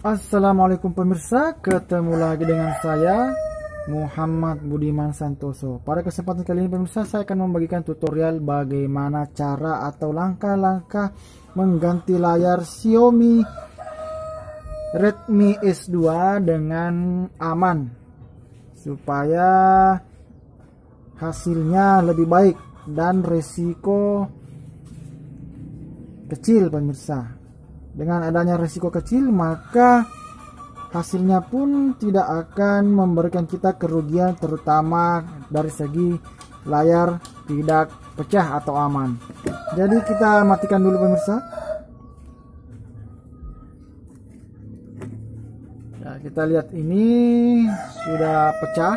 Assalamualaikum pemirsa, ketemu lagi dengan saya Muhammad Budiman Santoso. Pada kesempatan kali ini pemirsa, saya akan membagikan tutorial bagaimana cara atau langkah-langkah mengganti layar Xiaomi Redmi S2 dengan aman supaya hasilnya lebih baik dan resiko kecil pemirsa. Dengan adanya risiko kecil, maka hasilnya pun tidak akan memberikan kita kerugian, terutama dari segi layar tidak pecah atau aman. Jadi kita matikan dulu pemirsa. Nah, kita lihat ini sudah pecah.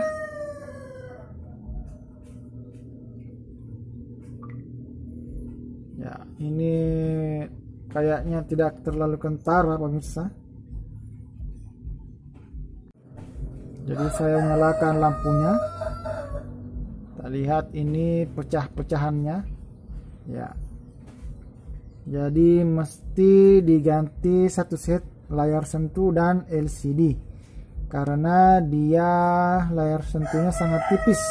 Ya, ini kayaknya tidak terlalu kentara pemirsa. Jadi saya nyalakan lampunya. Kita lihat ini pecah-pecahannya. Ya. Jadi mesti diganti satu set layar sentuh dan LCD karena dia layar sentuhnya sangat tipis.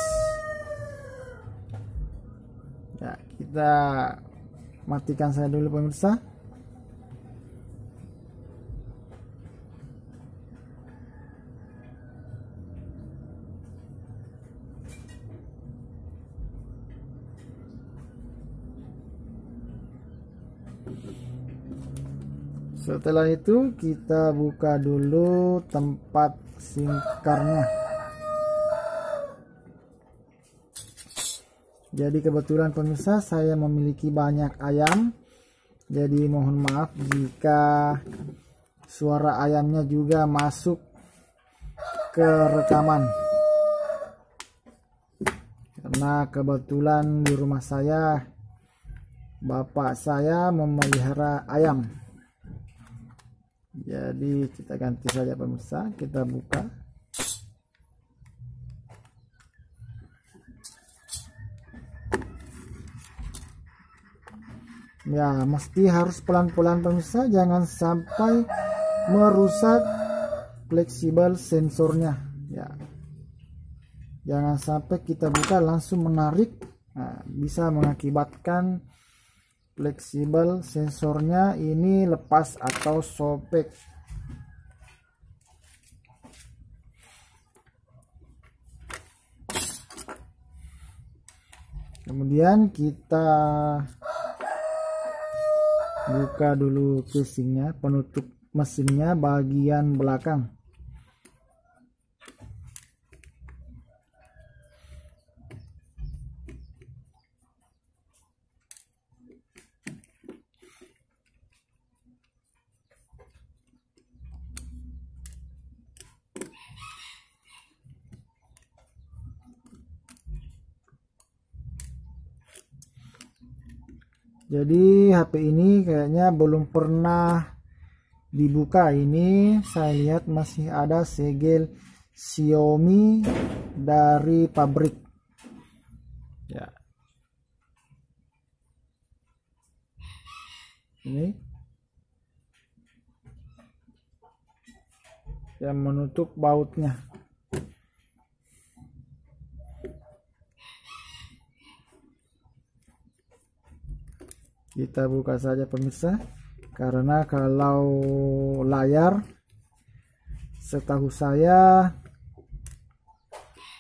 Ya, kita matikan saya dulu pemirsa. Setelah itu kita buka dulu tempat SIM card-nya. Jadi kebetulan pemirsa saya memiliki banyak ayam. Jadi mohon maaf jika suara ayamnya juga masuk ke rekaman. Karena kebetulan di rumah saya bapak saya memelihara ayam. Jadi kita ganti saja pemirsa, kita buka. Ya, mesti harus pelan-pelan pemirsa, jangan sampai merusak fleksibel sensornya. Ya, jangan sampai kita buka langsung menarik, nah, bisa mengakibatkan fleksibel sensornya ini lepas atau sobek. Kemudian kita buka dulu casingnya, penutup mesinnya bagian belakang. Jadi HP ini kayaknya belum pernah dibuka. Ini saya lihat masih ada segel Xiaomi dari pabrik. Ya. Ini yang menutup bautnya. Kita buka saja pemirsa, karena kalau layar setahu saya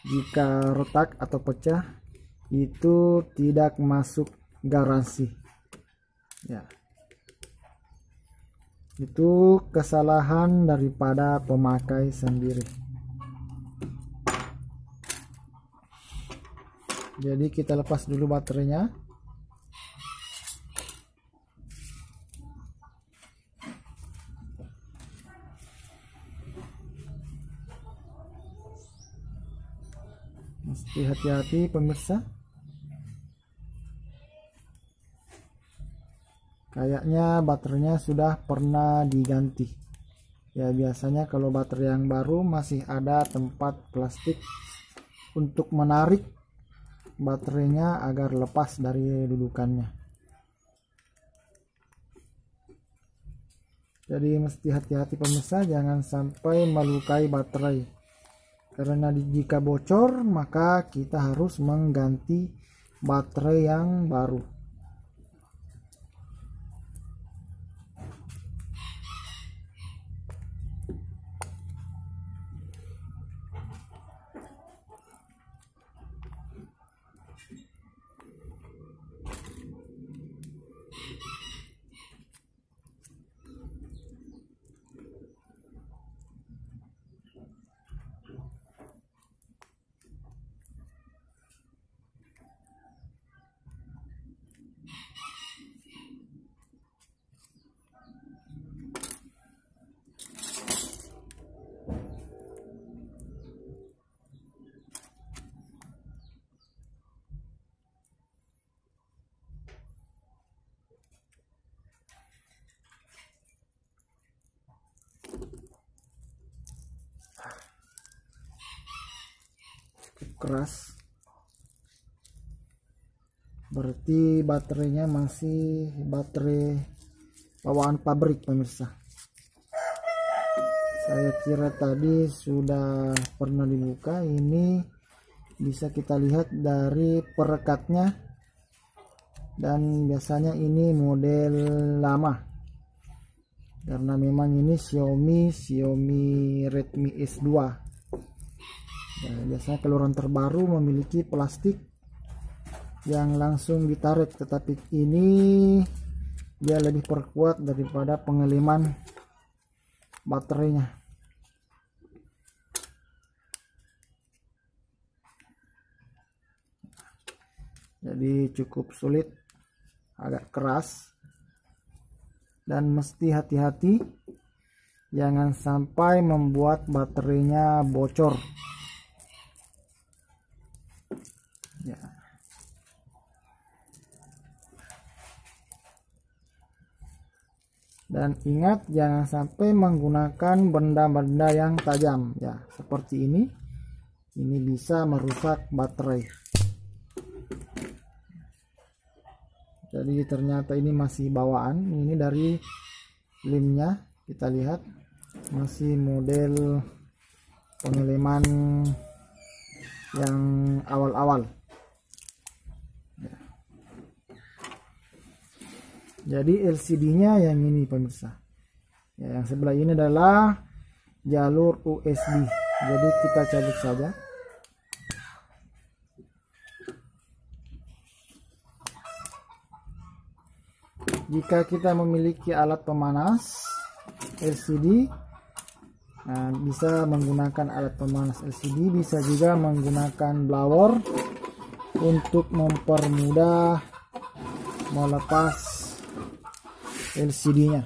jika retak atau pecah itu tidak masuk garansi. Ya, itu kesalahan daripada pemakai sendiri. Jadi kita lepas dulu baterainya. Mesti hati-hati pemirsa. Kayaknya baterainya sudah pernah diganti. Ya, biasanya kalau baterai yang baru masih ada tempat plastik untuk menarik baterainya agar lepas dari dudukannya. Jadi mesti hati-hati pemirsa, jangan sampai melukai baterai, karena jika bocor maka kita harus mengganti baterai yang baru. Keras, berarti baterainya masih baterai bawaan pabrik pemirsa. Saya kira tadi sudah pernah dibuka. Ini bisa kita lihat dari perekatnya, dan biasanya ini model lama karena memang ini Xiaomi Redmi S2. Ya, biasanya keluaran terbaru memiliki plastik yang langsung ditarik, tetapi ini dia lebih perkuat daripada pengeleman baterainya. Jadi cukup sulit, agak keras, dan mesti hati-hati jangan sampai membuat baterainya bocor. Ya. Dan ingat jangan sampai menggunakan benda-benda yang tajam ya, seperti ini bisa merusak baterai. Jadi ternyata ini masih bawaan, ini dari lemnya kita lihat masih model pengeleman yang awal-awal. Jadi LCD-nya yang ini pemirsa. Ya, yang sebelah ini adalah jalur USB. Jadi kita cabut saja. Jika kita memiliki alat pemanas LCD, nah, bisa menggunakan alat pemanas LCD, bisa juga menggunakan blower untuk mempermudah melepas LCD-nya.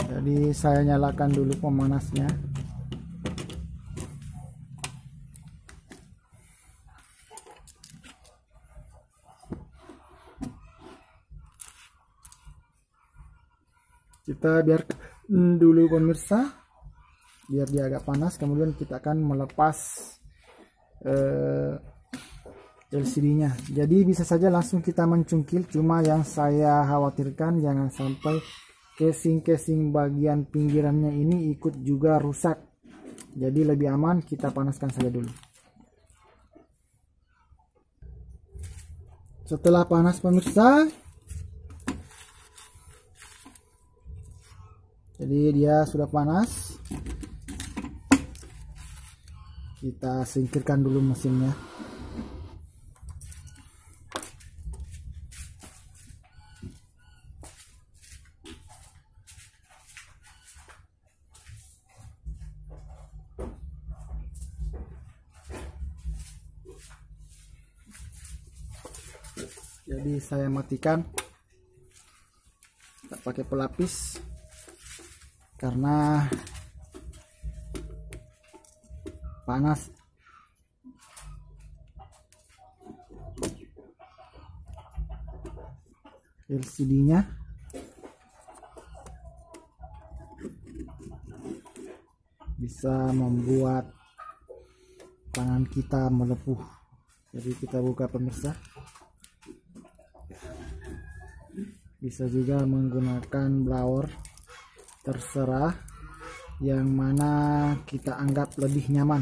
Jadi saya nyalakan dulu pemanasnya. Kita biarkan dulu pemirsa biar dia agak panas, kemudian kita akan melepas LCD-nya. Jadi bisa saja langsung kita mencungkil, cuma yang saya khawatirkan jangan sampai casing bagian pinggirannya ini ikut juga rusak. Jadi lebih aman kita panaskan saja dulu. Setelah panas pemirsa, jadi dia sudah panas, kita singkirkan dulu mesinnya. Jadi saya matikan, tak pakai pelapis karena panas. LCD-nya. Bisa membuat tangan kita melepuh. Jadi kita buka pemirsa. Bisa juga menggunakan blower, terserah yang mana kita anggap lebih nyaman.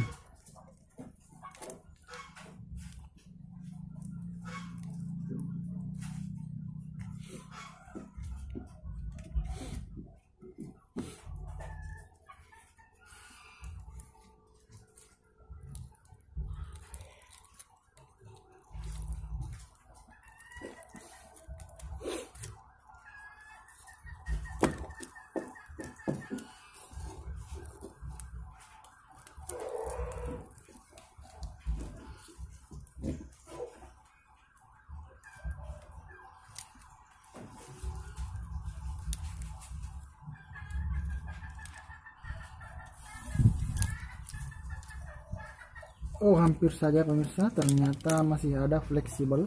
Oh, hampir saja pemirsa, ternyata masih ada fleksibel.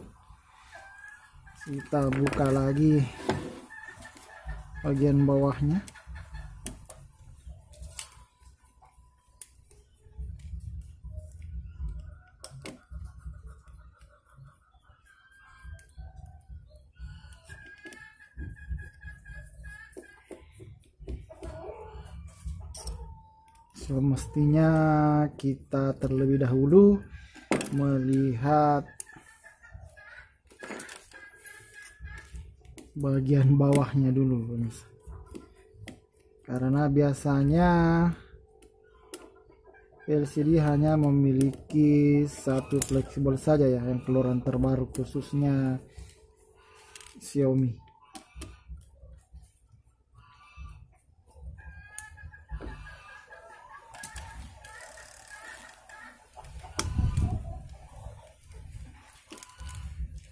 Kita buka lagi bagian bawahnya. Semestinya kita terlebih dahulu melihat bagian bawahnya dulu, pemirsa. Karena biasanya LCD hanya memiliki satu fleksibel saja ya, yang keluaran terbaru khususnya Xiaomi.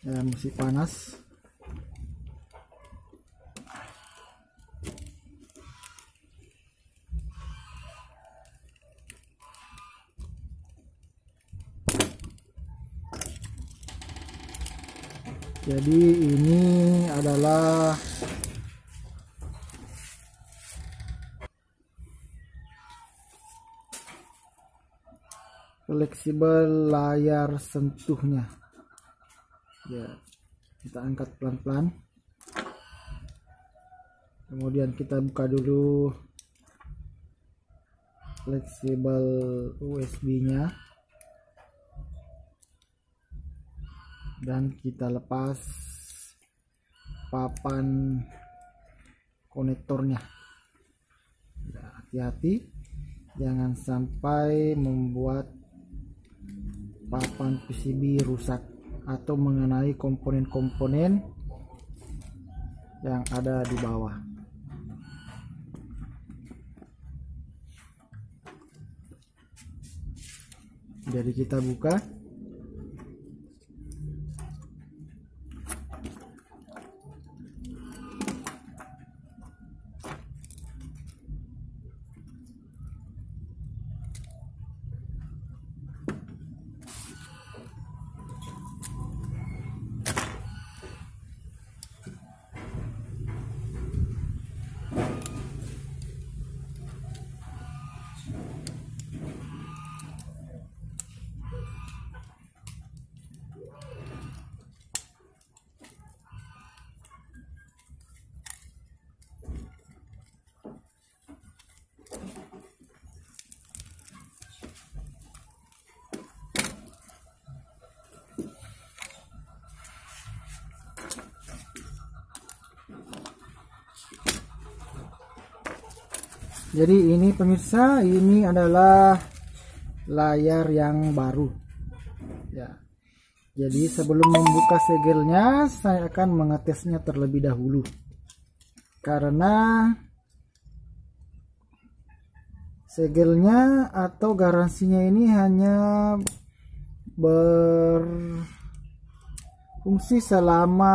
Ya, masih panas. Jadi ini adalah fleksibel layar sentuhnya. Ya, kita angkat pelan-pelan. Kemudian kita buka dulu fleksibel USB-nya. Dan kita lepas papan konektornya. Ya, hati-hati jangan sampai membuat papan PCB rusak atau mengenai komponen-komponen yang ada di bawah. Jadi kita buka. Jadi ini pemirsa, ini adalah layar yang baru ya. Jadi sebelum membuka segelnya, saya akan mengetesnya terlebih dahulu, karena segelnya atau garansinya ini hanya berfungsi selama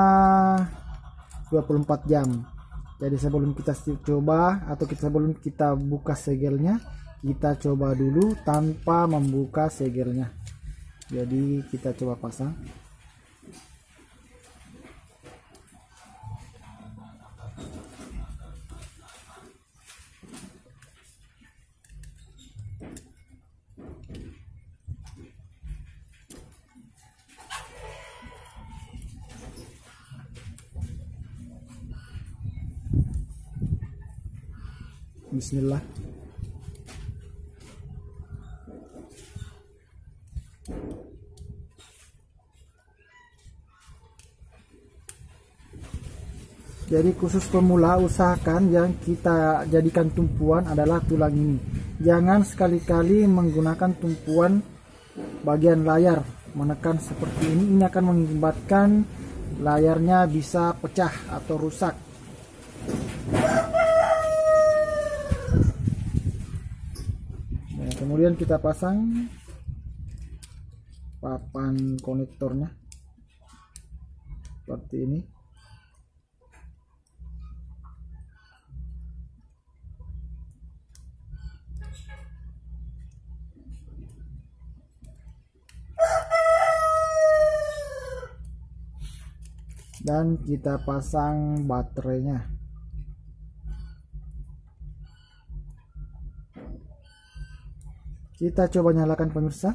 24 jam. Jadi sebelum kita coba atau sebelum kita buka segelnya, kita coba dulu tanpa membuka segelnya. Jadi kita coba pasang. Bismillah. Jadi khusus pemula, usahakan yang kita jadikan tumpuan adalah tulang ini. Jangan sekali-kali menggunakan tumpuan bagian layar, menekan seperti ini akan mengakibatkan layarnya bisa pecah atau rusak. Nah, kemudian kita pasang papan konektornya seperti ini. Dan kita pasang baterainya. Kita coba nyalakan pemirsa.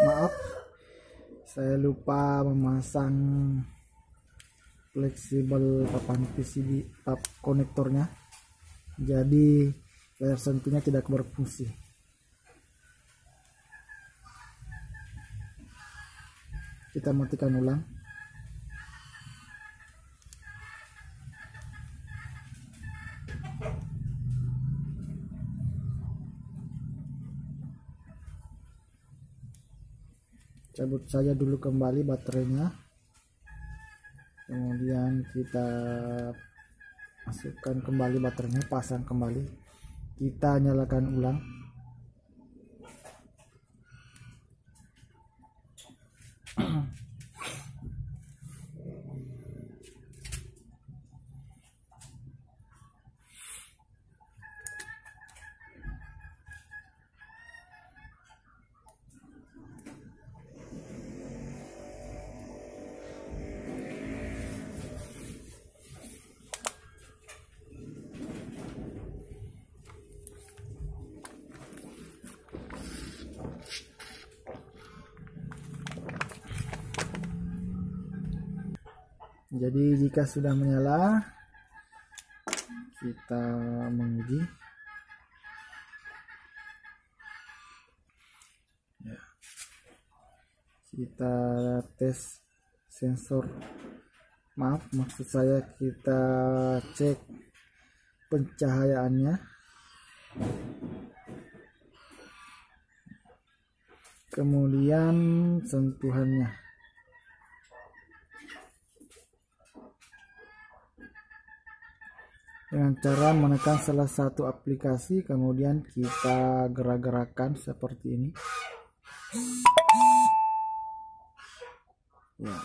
Maaf, saya lupa memasang fleksibel papan PCB konektornya, jadi layar sentuhnya tidak berfungsi. Kita matikan ulang. Cabut saja dulu kembali baterainya, kemudian kita masukkan kembali baterainya, pasang kembali, kita nyalakan ulang. Jadi jika sudah menyala, kita menguji. Ya. Kita tes sensor. Maksud saya kita cek pencahayaannya. Kemudian sentuhannya. Dengan cara menekan salah satu aplikasi, kemudian kita gerak-gerakan seperti ini. Ya.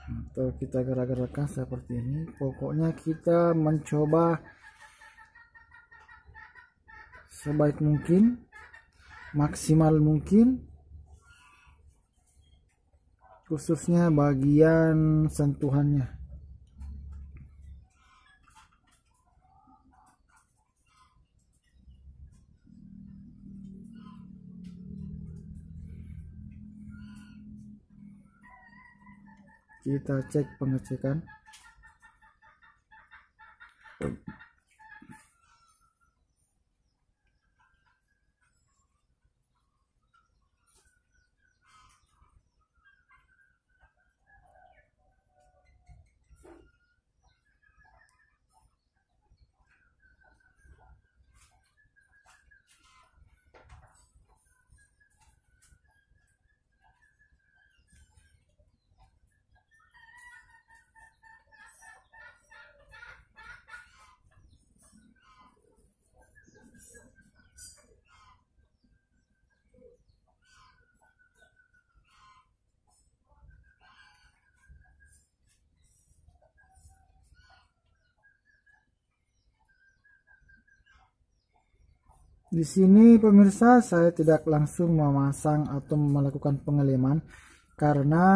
Atau kita gerak-gerakan seperti ini. Pokoknya kita mencoba sebaik mungkin, maksimal mungkin, khususnya bagian sentuhannya. Kita cek pengecekan. Di sini pemirsa, saya tidak langsung memasang atau melakukan pengeleman karena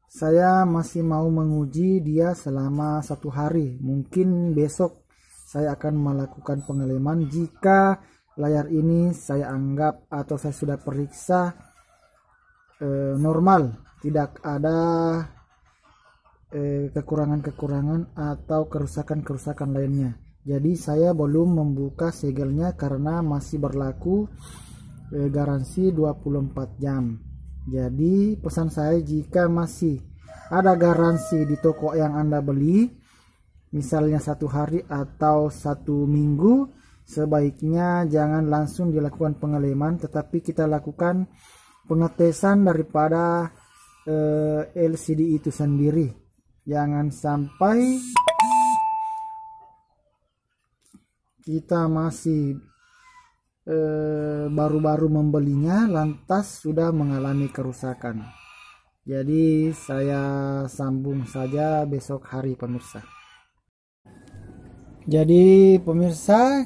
saya masih mau menguji dia selama 1 hari. Mungkin besok saya akan melakukan pengeleman jika layar ini saya anggap atau saya sudah periksa normal, tidak ada kekurangan-kekurangan atau kerusakan-kerusakan lainnya. Jadi saya belum membuka segelnya karena masih berlaku garansi 24 jam. Jadi pesan saya, jika masih ada garansi di toko yang Anda beli, misalnya 1 hari atau 1 minggu, sebaiknya jangan langsung dilakukan pengeleman, tetapi kita lakukan pengetesan daripada LCD itu sendiri. Jangan sampai kita masih baru-baru membelinya lantas sudah mengalami kerusakan. Jadi saya sambung saja besok hari pemirsa. Jadi pemirsa,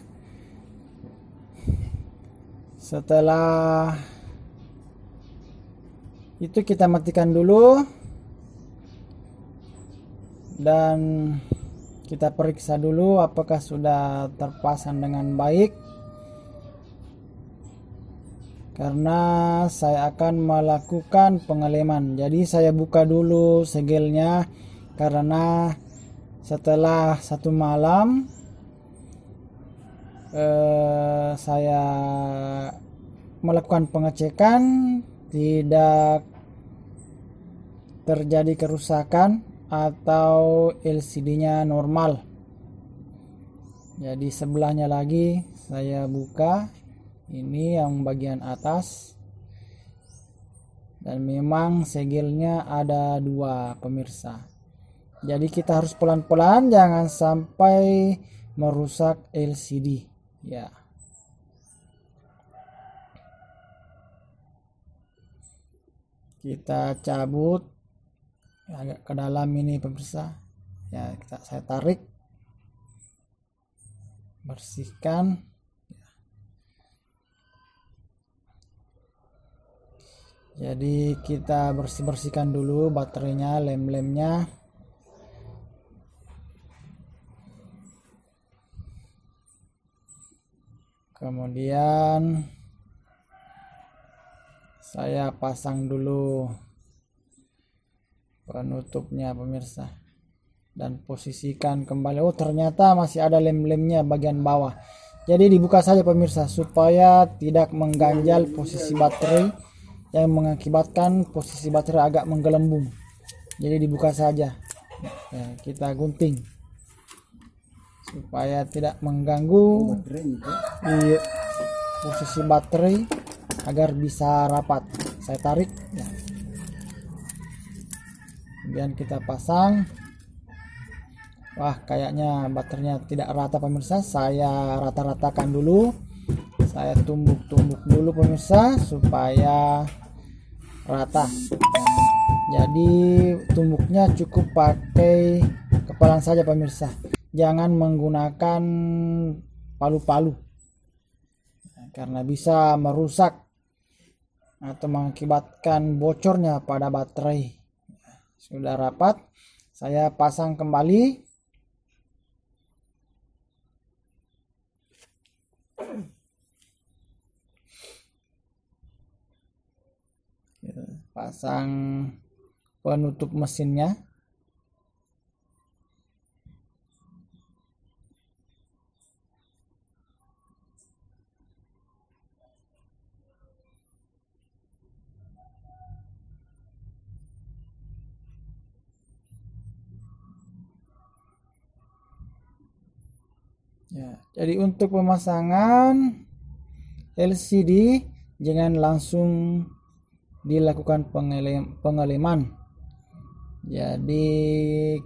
setelah itu kita matikan dulu dan kita periksa dulu apakah sudah terpasang dengan baik, karena saya akan melakukan pengeleman. Jadi saya buka dulu segelnya karena setelah 1 malam saya melakukan pengecekan, tidak terjadi kerusakan atau LCD-nya normal. Jadi sebelahnya lagi saya buka, ini yang bagian atas, dan memang segelnya ada 2 pemirsa. Jadi kita harus pelan-pelan, jangan sampai merusak LCD ya. Kita cabut agak ke dalam ini pemirsa ya, saya tarik, bersihkan. Jadi kita bersihkan dulu baterainya, lem-lemnya. Kemudian saya pasang dulu penutupnya pemirsa dan posisikan kembali. Oh, ternyata masih ada lem-lemnya bagian bawah. Jadi dibuka saja pemirsa supaya tidak mengganjal posisi baterai yang mengakibatkan posisi baterai agak menggelembung. Jadi dibuka saja ya, kita gunting supaya tidak mengganggu posisi baterai agar bisa rapat. Saya tarik ya. Kemudian kita pasang. Wah, kayaknya baterainya tidak rata pemirsa. Saya rata-ratakan dulu. Saya tumbuk-tumbuk dulu pemirsa supaya rata. Jadi tumbuknya cukup pakai kepalan saja pemirsa. Jangan menggunakan palu-palu karena bisa merusak atau mengakibatkan bocornya pada baterai. Sudah rapat, saya pasang kembali. Pasang penutup mesinnya. Ya, jadi untuk pemasangan LCD jangan langsung dilakukan pengeleman. Jadi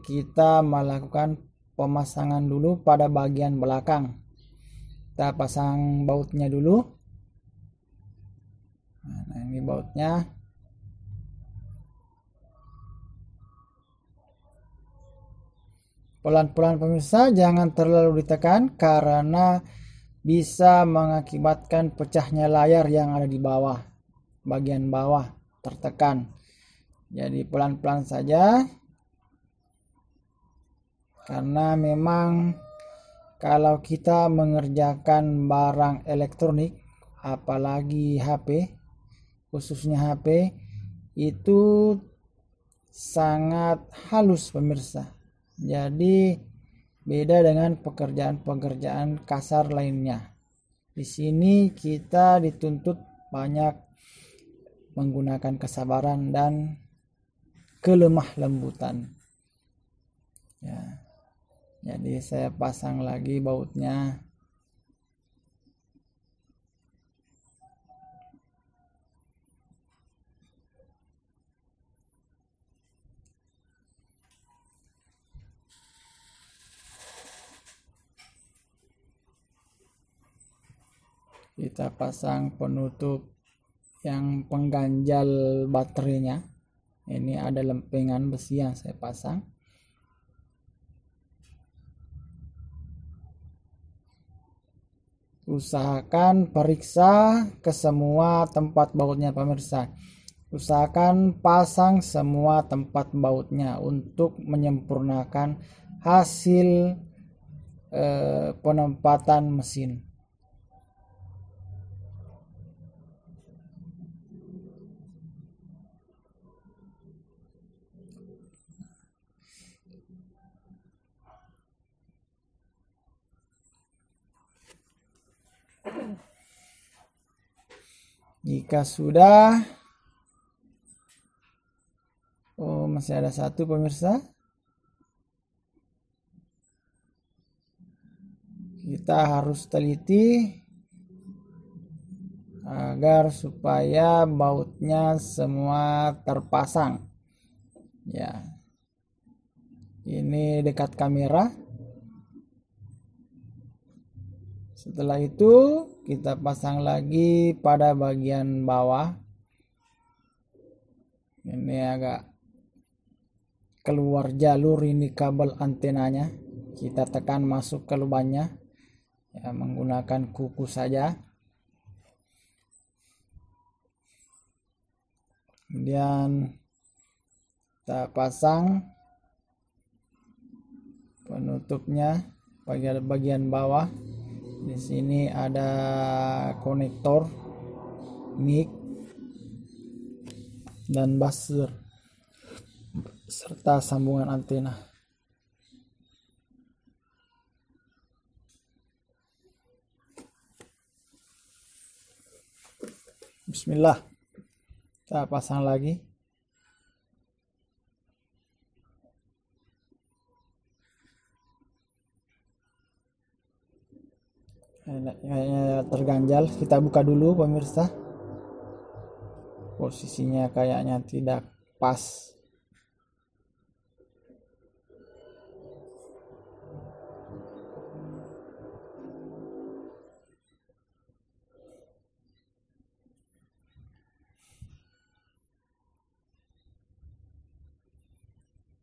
kita melakukan pemasangan dulu pada bagian belakang. Kita pasang bautnya dulu. Nah, ini bautnya. Pelan-pelan pemirsa, jangan terlalu ditekan karena bisa mengakibatkan pecahnya layar yang ada di bawah, bagian bawah tertekan. Jadi pelan-pelan saja, karena memang kalau kita mengerjakan barang elektronik, apalagi HP, khususnya HP, itu sangat halus pemirsa. Jadi beda dengan pekerjaan-pekerjaan kasar lainnya. Di sini kita dituntut banyak menggunakan kesabaran dan kelemah lembutan. Ya. Jadi saya pasang lagi bautnya. Kita pasang penutup yang pengganjal baterainya. Ini ada lempengan besi yang saya pasang. Usahakan periksa ke semua tempat bautnya pemirsa. Usahakan pasang semua tempat bautnya untuk menyempurnakan hasil penempatan mesin. Jika sudah, masih ada satu pemirsa. Kita harus teliti agar supaya bautnya semua terpasang. Ya, ini dekat kamera. Setelah itu kita pasang lagi pada bagian bawah. Ini agak keluar jalur ini kabel antenanya. Kita tekan masuk ke lubangnya. Ya, menggunakan kuku saja. Kemudian kita pasang penutupnya bagian bawah. Di sini ada konektor mic dan buzzer serta sambungan antena. Bismillah, kita pasang lagi. Kayaknya terganjal. Kita buka dulu pemirsa. Posisinya kayaknya tidak pas.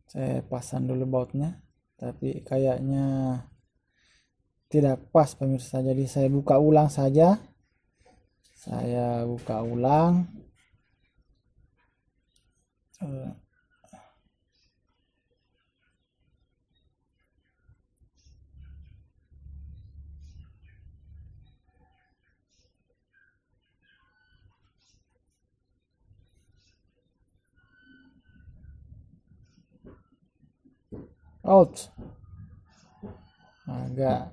Saya pasang dulu bautnya, tapi kayaknya tidak pas pemirsa. Jadi saya buka ulang saja. Saya buka ulang. Out. Agak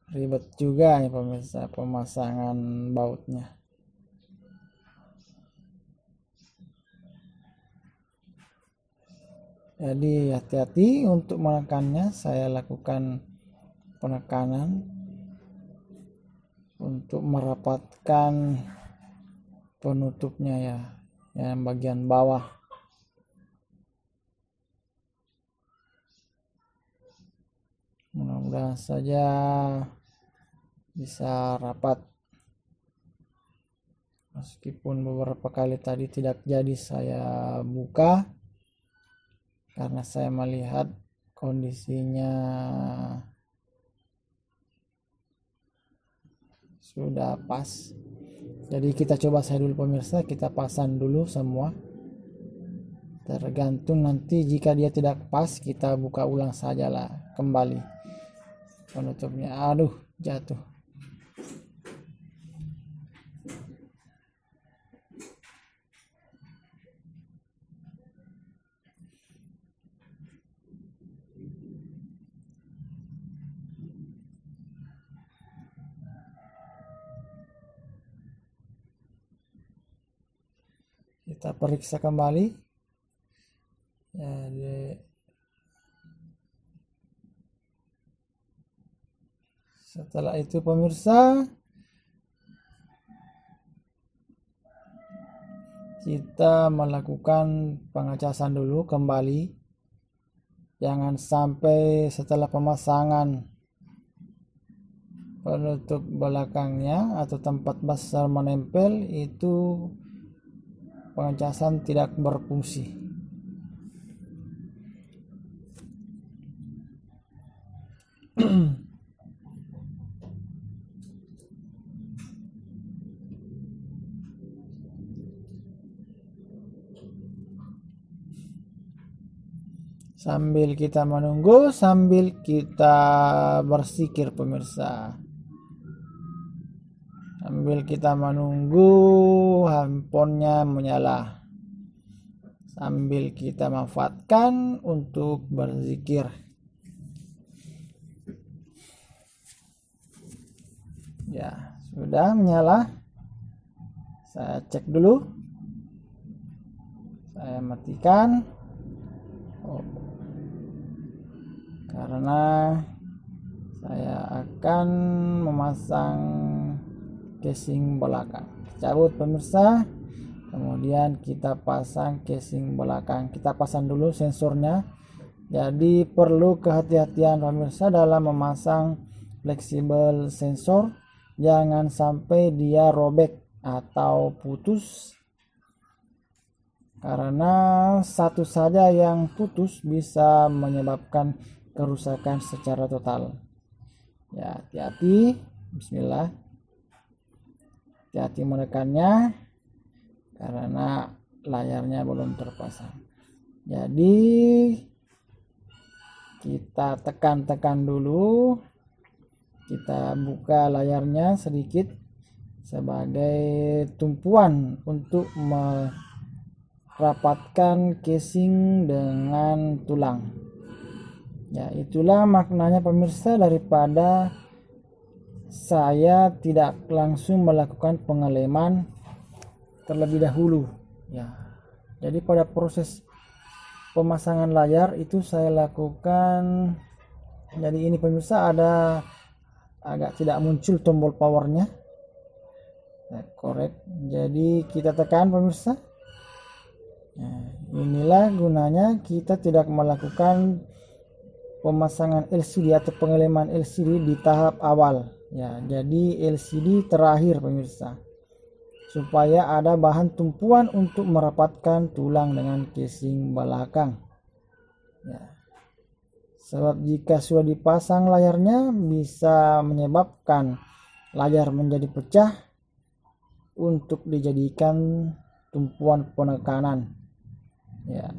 ribet juga nih pemirsa pemasangan bautnya. Jadi hati-hati untuk menekannya. Saya lakukan penekanan untuk merapatkan penutupnya ya, yang bagian bawah. Mudah-mudahan saja bisa rapat. Meskipun beberapa kali tadi tidak jadi saya buka karena saya melihat kondisinya sudah pas. Jadi kita coba saya dulu pemirsa, kita pasang dulu semua. Tergantung nanti jika dia tidak pas, kita buka ulang sajalah kembali penutupnya. Aduh, jatuh. Kita periksa kembali. Jadi setelah itu pemirsa, kita melakukan pengecasan dulu kembali. Jangan sampai setelah pemasangan penutup belakangnya atau tempat buzzer menempel itu pengecasan tidak berfungsi. Sambil kita menunggu, sambil kita berzikir pemirsa. Sambil kita menunggu handphonenya menyala. Sambil kita manfaatkan untuk berzikir. Ya, sudah menyala. Saya cek dulu. Saya matikan. Karena saya akan memasang casing belakang. Cabut pemirsa, kemudian kita pasang casing belakang. Kita pasang dulu sensornya. Jadi perlu kehati-hatian pemirsa dalam memasang fleksibel sensor. Jangan sampai dia robek atau putus, karena satu saja yang putus bisa menyebabkan kerusakan secara total. Ya, hati-hati. Bismillah. Hati-hati menekannya karena layarnya belum terpasang. Jadi kita tekan-tekan dulu. Kita buka layarnya sedikit sebagai tumpuan untuk merapatkan casing dengan tulang. Ya, itulah maknanya pemirsa daripada saya tidak langsung melakukan pengeleman terlebih dahulu. Ya, jadi pada proses pemasangan layar itu saya lakukan. Jadi ini pemirsa ada agak tidak muncul tombol powernya. Nah, korek. Jadi kita tekan pemirsa. Nah, inilah gunanya kita tidak melakukan pemasangan LCD atau pengeleman LCD di tahap awal. Ya, jadi LCD terakhir pemirsa. Supaya ada bahan tumpuan untuk merapatkan tulang dengan casing belakang. Ya. Sebab jika sudah dipasang layarnya bisa menyebabkan layar menjadi pecah untuk dijadikan tumpuan penekanan. Ya.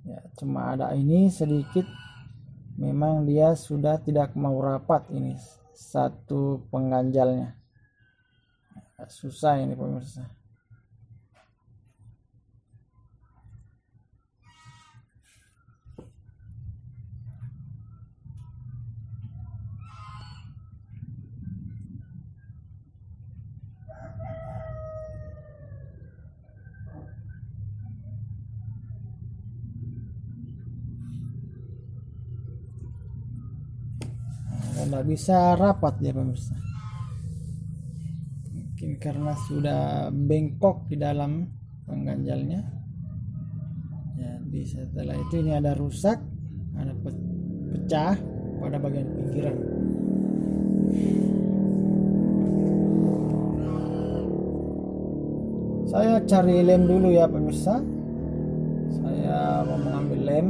Ya, cuma ada ini sedikit, memang dia sudah tidak mau rapat, ini satu pengganjalnya. Susah ini pemirsa. Nggak bisa rapat ya pemirsa, mungkin karena sudah bengkok di dalam pengganjalnya. Jadi setelah itu ini ada rusak, ada pecah pada bagian pinggiran. Saya cari lem dulu ya pemirsa. Saya mau mengambil lem.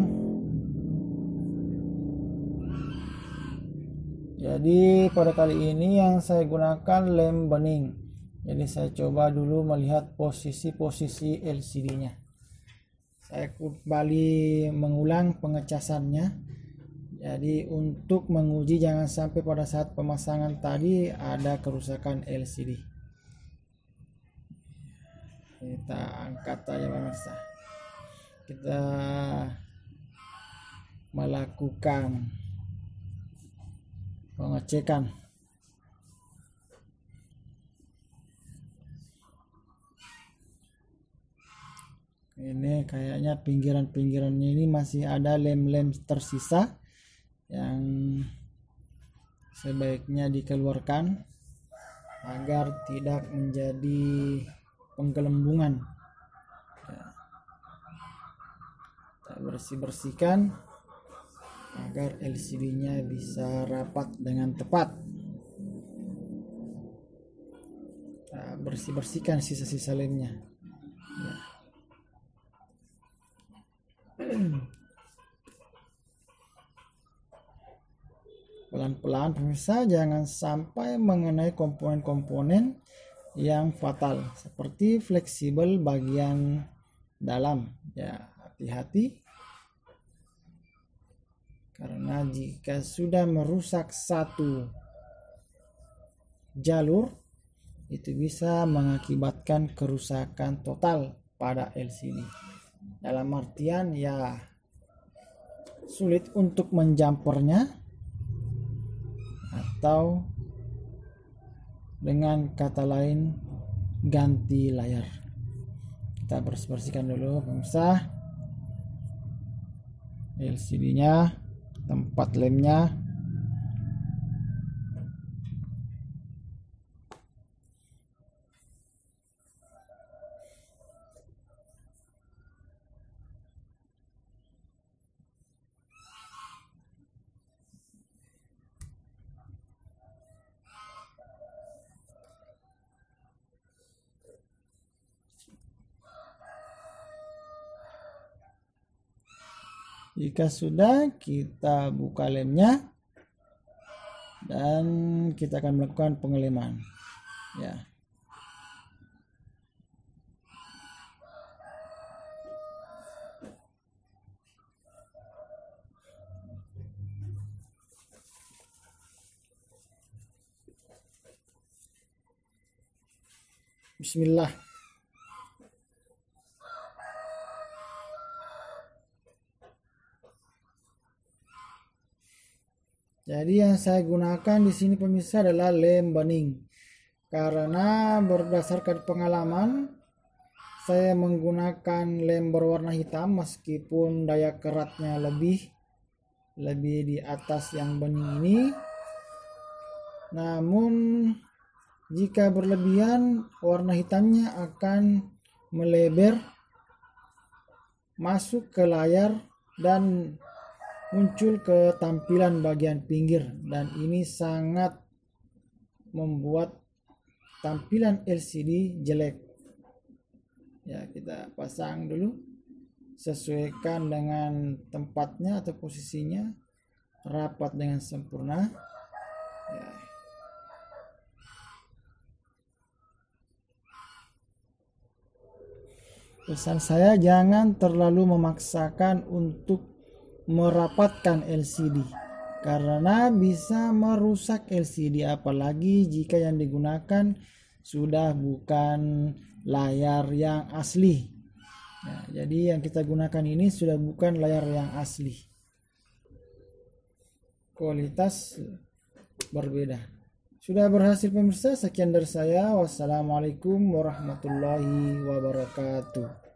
Jadi pada kali ini yang saya gunakan lem bening. Jadi saya coba dulu melihat posisi-posisi LCD-nya. Saya kembali mengulang pengecasannya. Jadi untuk menguji jangan sampai pada saat pemasangan tadi ada kerusakan LCD. Kita angkat aja pemirsa. Kita melakukan pengecekan. Ini kayaknya pinggiran-pinggirannya ini masih ada lem-lem tersisa yang sebaiknya dikeluarkan agar tidak menjadi penggelembungan. Kita bersih-bersihkan agar LCD-nya bisa rapat dengan tepat. Kita bersih-bersihkan sisa-sisa lemnya. Pelan-pelan pemirsa, jangan sampai mengenai komponen-komponen yang fatal seperti fleksibel bagian dalam. Ya, hati-hati karena jika sudah merusak satu jalur itu bisa mengakibatkan kerusakan total pada LCD. Dalam artian ya sulit untuk menjampernya, atau dengan kata lain ganti layar. Kita bersihkan dulu pemirsa LCD-nya, tempat lemnya. Jika sudah, kita buka lemnya dan kita akan melakukan pengeleman. Ya. Bismillah. Jadi yang saya gunakan di sini pemirsa adalah lem bening. Karena berdasarkan pengalaman saya menggunakan lem berwarna hitam meskipun daya keratnya lebih di atas yang bening ini. Namun jika berlebihan warna hitamnya akan melebar masuk ke layar dan muncul ke tampilan bagian pinggir, dan ini sangat membuat tampilan LCD jelek. Ya, kita pasang dulu, sesuaikan dengan tempatnya atau posisinya, rapat dengan sempurna. Ya. Pesan saya, jangan terlalu memaksakan untuk merapatkan LCD karena bisa merusak LCD, apalagi jika yang digunakan sudah bukan layar yang asli. Ya, jadi yang kita gunakan ini sudah bukan layar yang asli, kualitas berbeda. Sudah berhasil pemirsa, sekian dari saya. Wassalamualaikum warahmatullahi wabarakatuh.